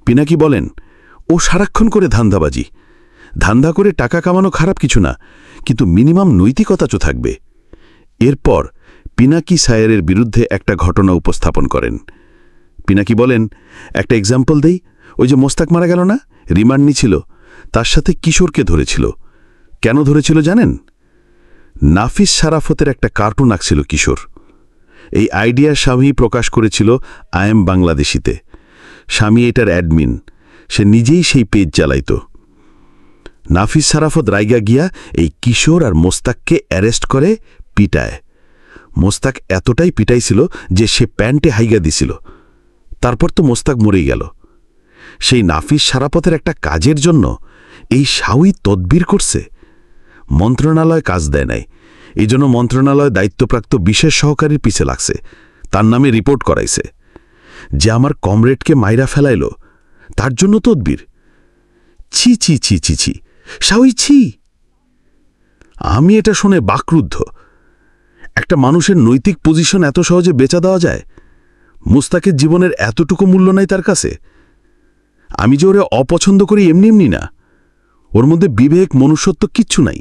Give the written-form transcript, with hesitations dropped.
পিনাকি বলেন, ও সারাক্ষণ করে ধান্দাবাজি। ধান্দা করে টাকা কামানো খারাপ কিছু না, কিন্তু মিনিমাম নৈতিকতা তো থাকবে। এরপর পিনাকি সায়েরের বিরুদ্ধে একটা ঘটনা উপস্থাপন করেন। পিনাকি বলেন, একটা এক্সাম্পল দেই, ওই যে মোস্তাক মারা গেল না, রিমান্ড নিছিল, তার সাথে কিশোরকে ধরেছিল। কেন ধরেছিল জানেন? নাফিস শারাফতের একটা কার্টুন আঁকছিল কিশোর। এই আইডিয়া স্বামী প্রকাশ করেছিল আইএম বাংলাদেশিতে। স্বামী এটার অ্যাডমিন, সে নিজেই সেই পেজ চালাইত। নাফিস শারাফত রাইগা গিয়া এই কিশোর আর মোস্তাককে অ্যারেস্ট করে পিটায়। মোস্তাক এতটাই পিটাইছিল যে সে প্যান্টে হাইগা দিছিল। তারপর তো মোস্তাক মরেই গেল। সেই নাফিস শারাফতের একটা কাজের জন্য এই শাওই তদবির করছে। মন্ত্রণালয় কাজ দেয় নাই, এই জন্য মন্ত্রণালয় দায়িত্বপ্রাপ্ত বিশেষ সহকারীর পিছে লাগছে, তার নামে রিপোর্ট করাইছে। যে আমার কমরেডকে মাইরা ফেলাইল, তার জন্য তদবির। ছি ছি ছি ছি ছি, শাওই ছি। আমি এটা শুনে বাকরুদ্ধ। একটা মানুষের নৈতিক পজিশন এত সহজে বেচা দেওয়া যায়? মুস্তাকের জীবনের এতটুকু মূল্য নাই তার কাছে? আমি যে ওরে অপছন্দ করি এমনি এমনি না, ওর মধ্যে বিবেক মনুষ্যত্ব কিচ্ছু নাই।